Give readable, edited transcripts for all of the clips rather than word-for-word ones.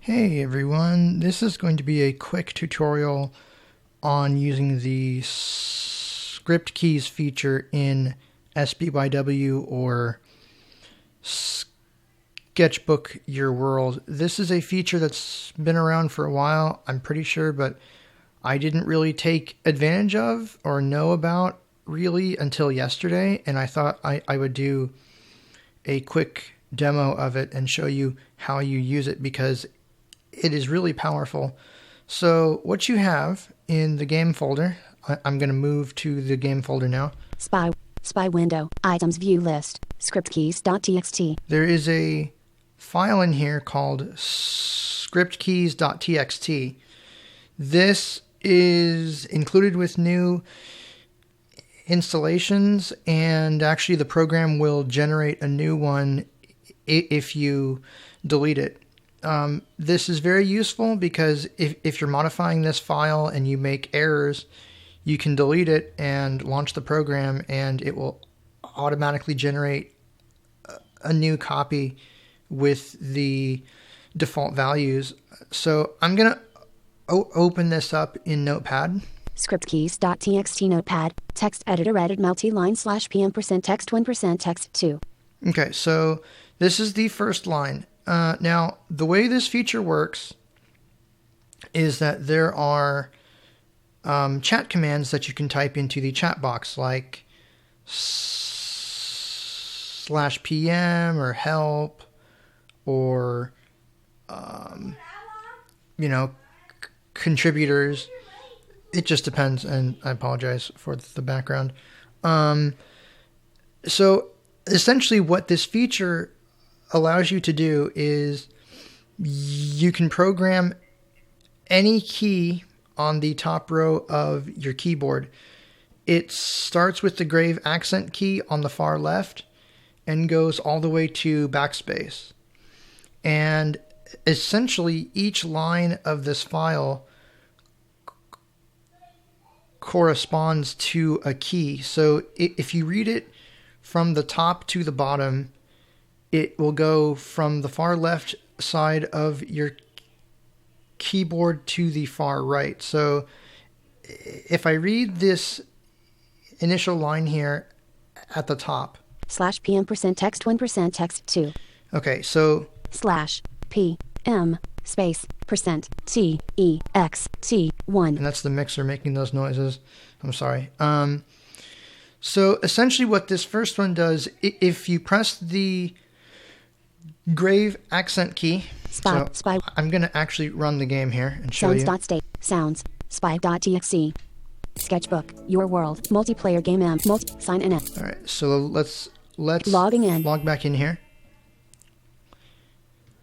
Hey everyone, this is going to be a quick tutorial on using the script keys feature in SBYW or Sketchbook Your World. This is a feature that's been around for a while, I'm pretty sure, but I didn't really take advantage of or know about really until yesterday, and I thought I would do a quick demo of it and show you how you use it because it is really powerful. So what you have in the game folder, I'm going to move to the game folder now. Spy window, items view list, scriptkeys.txt. There is a file in here called scriptkeys.txt. This is included with new installations, and actually the program will generate a new one if you delete it. This is very useful because if you're modifying this file and you make errors, you can delete it and launch the program and it will automatically generate a new copy with the default values. So I'm going to open this up in Notepad. Scriptkeys.txt notepad, text editor edit multi-line /pm% text 1% text 2. Okay, so this is the first line. Now, the way this feature works is that there are chat commands that you can type into the chat box, like /PM or help or, contributors. It just depends, and I apologize for the background. So essentially what this feature allows you to do is you can program any key on the top row of your keyboard. It starts with the grave accent key on the far left and goes all the way to backspace. And essentially each line of this file corresponds to a key. So if you read it from the top to the bottom, it will go from the far left side of your keyboard to the far right. So if I read this initial line here at the top. /PM% text 1% text 2. Okay, so /PM space percent TEXT1. And that's the mixer making those noises. I'm sorry. So essentially what this first one does, if you press the grave accent key. Spy. I'm going to actually run the game here and show you. Sounds. Spy.txt. Sketchbook. Your world. Multiplayer game sign in. All right. So let's logging in. Log back in here.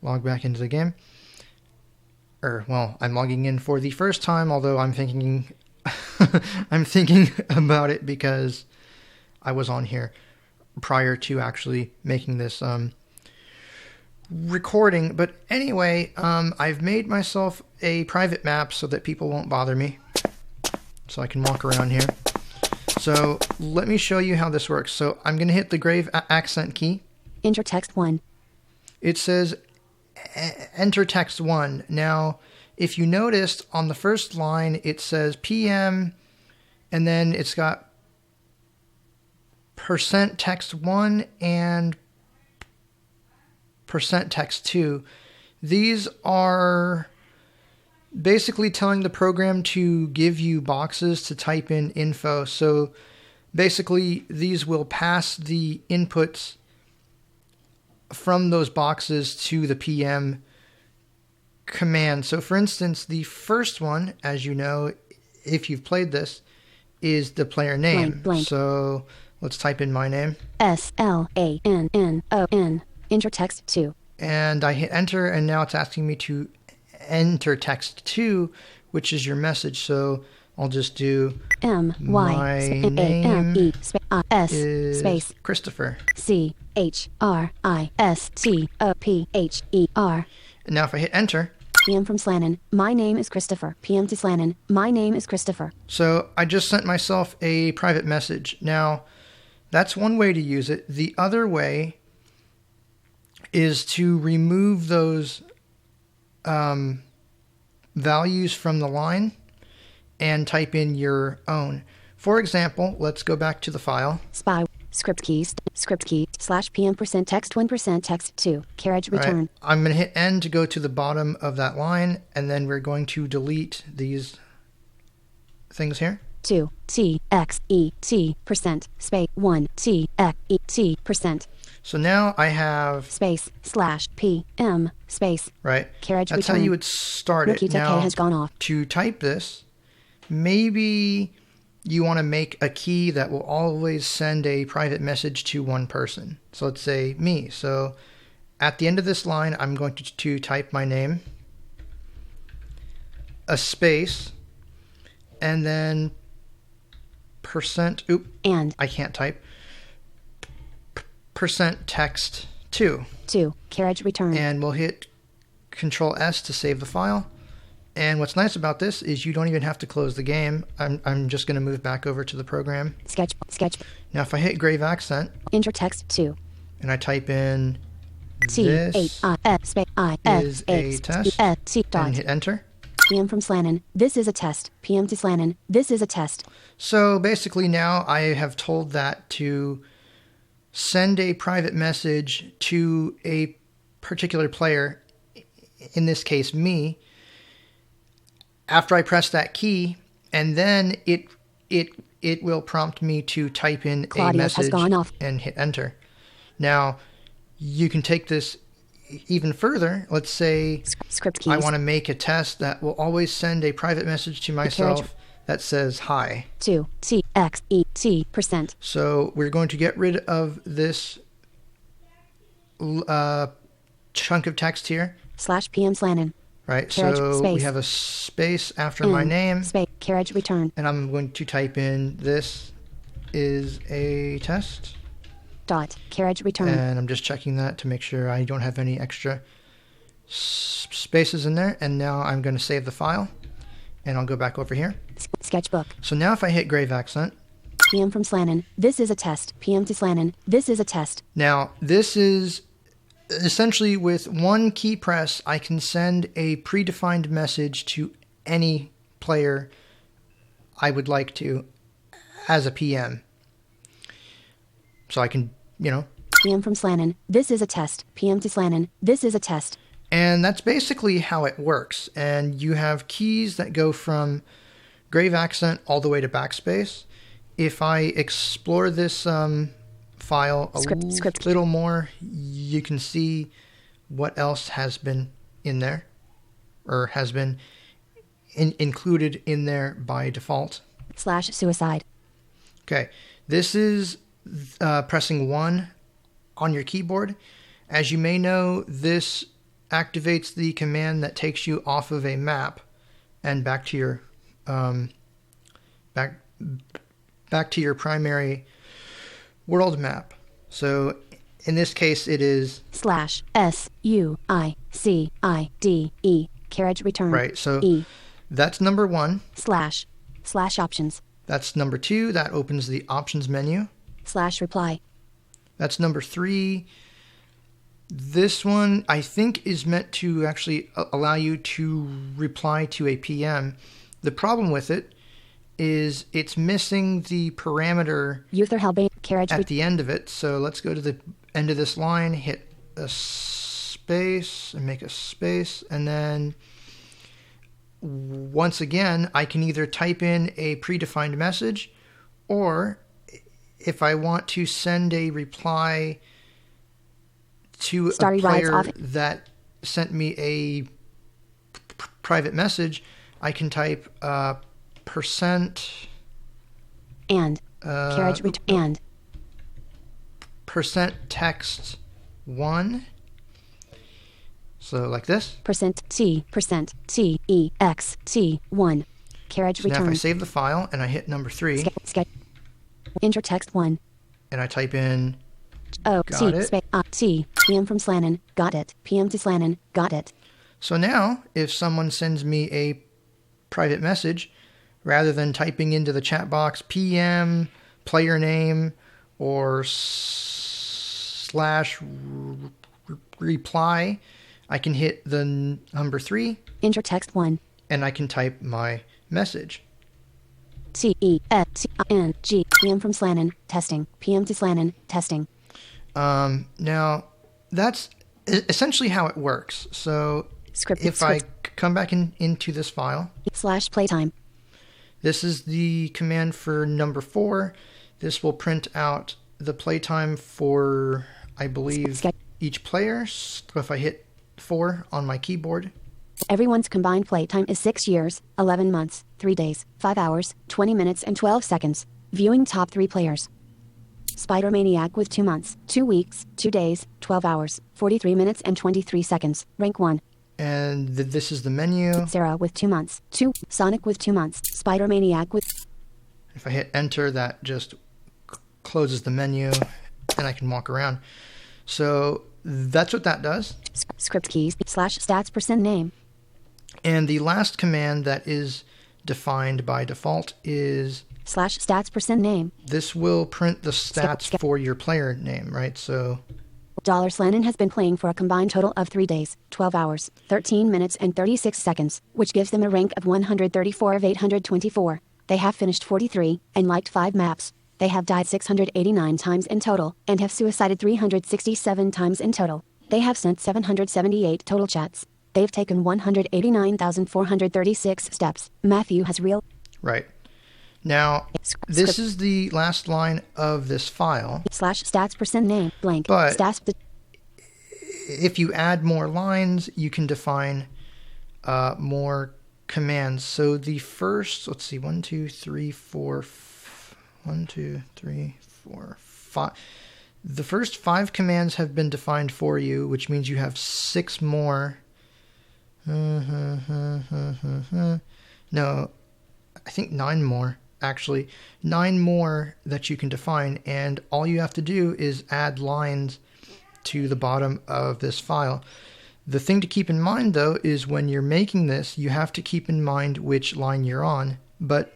Log back into the game. I'm logging in for the first time, although I'm thinking I'm thinking about it because I was on here prior to actually making this recording. But anyway, I've made myself a private map so that people won't bother me, so I can walk around here. So let me show you how this works. So I'm going to hit the grave accent key. Enter text 1. It says enter text 1. Now, if you noticed on the first line, it says PM, and then it's got %text 1 and %text 2. These are basically telling the program to give you boxes to type in info. So basically, these will pass the inputs from those boxes to the PM command. So for instance, the first one, as you know, if you've played this, is the player name. Blank. So let's type in my name. SLANNON. Enter text 2. And I hit enter, and now it's asking me to enter text 2, which is your message. So I'll just do my name is space Christopher. CHRISTOPHER. And now if I hit enter, PM from Slannon. My name is Christopher. PM to Slannon. My name is Christopher. So I just sent myself a private message. Now, that's one way to use it. The other way is to remove those values from the line and type in your own. For example, let's go back to the file. Spy. Script key /PM% text 1% text 2 carriage return. Right. I'm going to hit N to go to the bottom of that line, and then we're going to delete these things here. 2 T X E T % space 1 T X E T %. So now I have space /PM space right. Carriage That's return. how you would start it. Now Now has gone off. To type this, maybe you want to make a key that will always send a private message to one person. So let's say me. So at the end of this line, I'm going to type my name, a space, and then percent. And I can't type. Percent text 2 carriage return. And we'll hit Control S to save the file. And what's nice about this is you don't even have to close the game. I'm just going to move back over to the program. Sketch. Now if I hit grave accent, enter text 2 and I type in T this is a test and hit enter. PM from Slannon. This is a test. PM to Slannon. This is a test. So basically now I have told that to send a private message to a particular player, in this case me, after I press that key, and then it will prompt me to type in Claudius a message has gone off. And hit enter. Now you can take this even further. Let's say Script keys. I want to make a test that will always send a private message to myself that says hi. 2 T X E T %. So we're going to get rid of this chunk of text here. /PM Slannon. Right, Carriage, so space. we have a space after my name. Space. Carriage return. And I'm going to type in this is a test. Carriage return. And I'm just checking that to make sure I don't have any extra spaces in there. And now I'm going to save the file. And I'll go back over here. Sketchbook. So now if I hit grave accent. PM from Slannon. This is a test. PM to Slannon. This is a test. Now this is essentially with one key press, I can send a predefined message to any player I would like to as a PM. So I can, PM from Slannon. This is a test. PM to Slannon. This is a test. And that's basically how it works. And you have keys that go from grave accent all the way to backspace. If I explore this file a little more, you can see what else has been in there, or has been included in there by default. /suicide. Okay, this is pressing 1 on your keyboard. As you may know, this activates the command that takes you off of a map and back to your back to your primary world map. So in this case, it is /SUICIDE carriage return. Right. So E. That's number 1. / options. That's number 2. That opens the options menu. / reply. That's number 3. This one, I think, is meant to actually allow you to reply to a PM. The problem with it is it's missing the parameter Uther Hellbane carriage at the end of it. So let's go to the end of this line, hit a space, and make a space, and then once again, I can either type in a predefined message, or if I want to send a reply to a player that sent me a private message, I can type percent and carriage return and percent text 1. So like this. %T EXT 1 carriage So return. now if I save the file and I hit number 3 enter text 1 and I type in Got it. T PM from Slannon. Got it. PM to Slannon. Got it. So now if someone sends me a private message, rather than typing into the chat box PM, player name, or /reply, I can hit the number 3. Enter text 1. And I can type my message. T-E-S-T-I-N-G. PM from Slannon. Testing. PM to Slannon. Testing. Now, that's essentially how it works. So if I come back into this file, /playtime. This is the command for number 4. This will print out the playtime for, I believe, each player. So if I hit 4 on my keyboard. Everyone's combined playtime is 6 years, 11 months, 3 days, 5 hours, 20 minutes, and 12 seconds. Viewing top 3 players. Spider Maniac with 2 months, 2 weeks, 2 days, 12 hours, 43 minutes, and 23 seconds. Rank 1. And this is the menu. Sarah with 2 months, 2. Sonic with 2 months. Spider Maniac with... If I hit enter, that just closes the menu, and I can walk around. So that's what that does. Script keys /stats% name. And the last command that is defined by default is /stats% name. This will print the stats for your player name, right? So $Slannon has been playing for a combined total of 3 days, 12 hours, 13 minutes, and 36 seconds, which gives them a rank of 134 of 824. They have finished 43 and liked 5 maps. They have died 689 times in total and have suicided 367 times in total. They have sent 778 total chats. They've taken 189,436 steps. Matthew has real... Right. Now, this is the last line of this file. /stats% name, blank. But stats... if you add more lines, you can define more commands. So the first, let's see, 1, 2, 3, 4, 1, 2, 3, 4, 5. The first 5 commands have been defined for you, which means you have 6 more. No, I think 9 more, actually. 9 more that you can define, and all you have to do is add lines to the bottom of this file. The thing to keep in mind, though, is when you're making this, you have to keep in mind which line you're on. But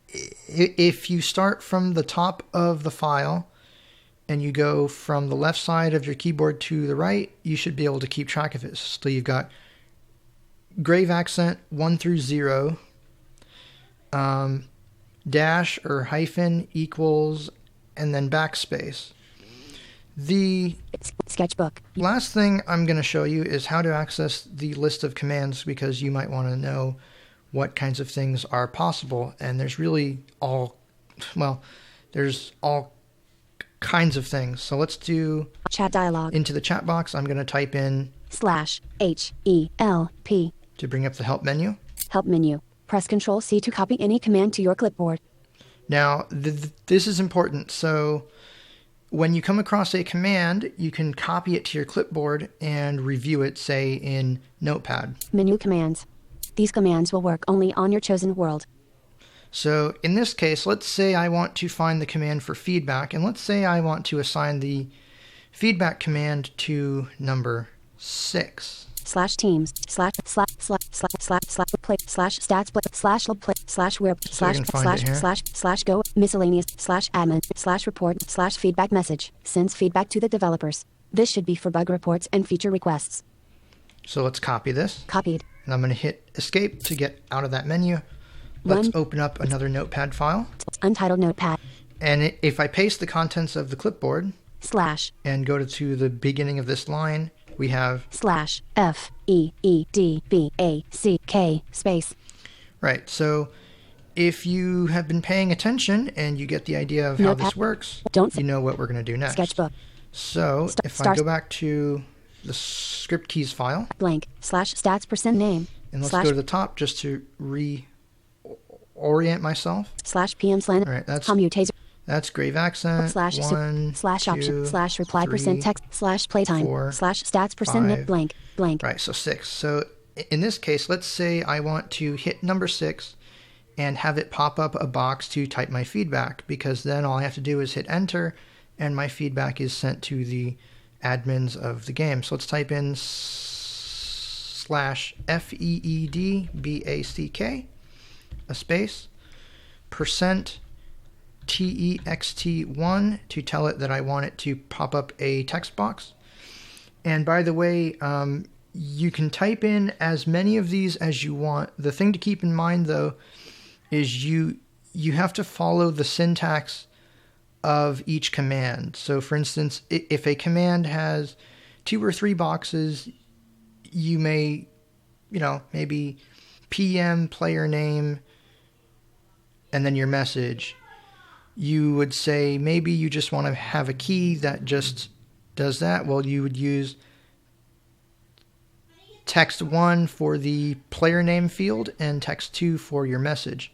if you start from the top of the file and you go from the left side of your keyboard to the right, you should be able to keep track of it. So you've got grave accent 1 through 0, dash or hyphen equals, and then backspace. The Sketchbook. Last thing I'm going to show you is how to access the list of commands, because you might want to know what kinds of things are possible. And there's really there's all kinds of things. So let's do chat dialog. Into the chat box, I'm going to type in /HELP to bring up the help menu. Help menu. Press Ctrl+C to copy any command to your clipboard. Now, this is important. So when you come across a command, you can copy it to your clipboard and review it, say, in Notepad. Menu commands. These commands will work only on your chosen world. So in this case, let's say I want to find the command for feedback, and let's say I want to assign the feedback command to number 6. /teams /play /stats /where /go miscellaneous /admin /report /feedback message sends feedback to the developers. This should be for bug reports and feature requests. So let's copy this. Copied. And I'm going to hit escape to get out of that menu. Let's open up another Notepad file. Untitled Notepad. And if I paste the contents of the clipboard / and go to the beginning of this line, we have /FEEDBACK space. Right. So if you have been paying attention and you get the idea of how this works, you know what we're going to do next. Sketchbook. So if I go back to the script keys file, blank /stats% name, and let's go to the top just to reorient myself. /PM Slannon. All right, that's grave accent. /option /reply% text /playtime /stats% blank. Right, so 6. So in this case, let's say I want to hit number 6 and have it pop up a box to type my feedback, because then all I have to do is hit enter and my feedback is sent to the admins of the game. So let's type in /FEEDBACK, a space, %TEXT1 to tell it that I want it to pop up a text box. And by the way, you can type in as many of these as you want. The thing to keep in mind, though, is you have to follow the syntax of each command. So, for instance, if a command has 2 or 3 boxes, you may, maybe PM player name and then your message. You would say maybe you just want to have a key that just does that. Well, you would use text 1 for the player name field and text 2 for your message.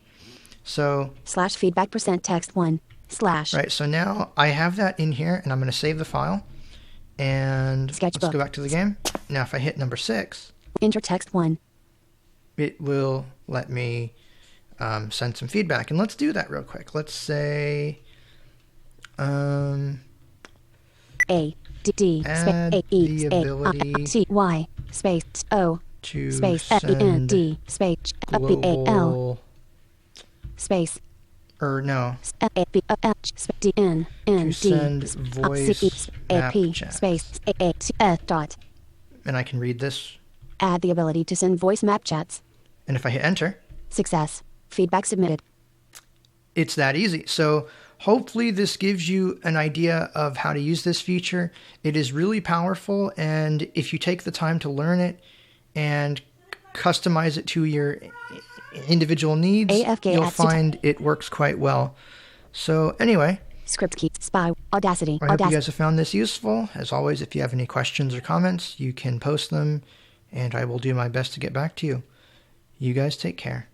So /feedback %text 1 / Right, so now I have that in here, and I'm going to save the file. And Sketchbook. Let's go back to the game. Now, if I hit number 6, enter text 1. It will let me send some feedback. And let's do that real quick. Let's say A D D add space A E the ability T Y space O to space F E N D space B A L global, space or no, A B L D N N to send D voice A P map chats. space A T F dot. And I can read this. Add the ability to send voice map chats. And if I hit enter, Success. Feedback submitted. it's that easy. So hopefully this gives you an idea of how to use this feature. It is really powerful, and if you take the time to learn it and customize it to your individual needs, AFK you'll find it works quite well. So anyway, Script key. Spy. Audacity. I hope you guys have found this useful. As always, if you have any questions or comments, you can post them, and I will do my best to get back to you. You guys take care.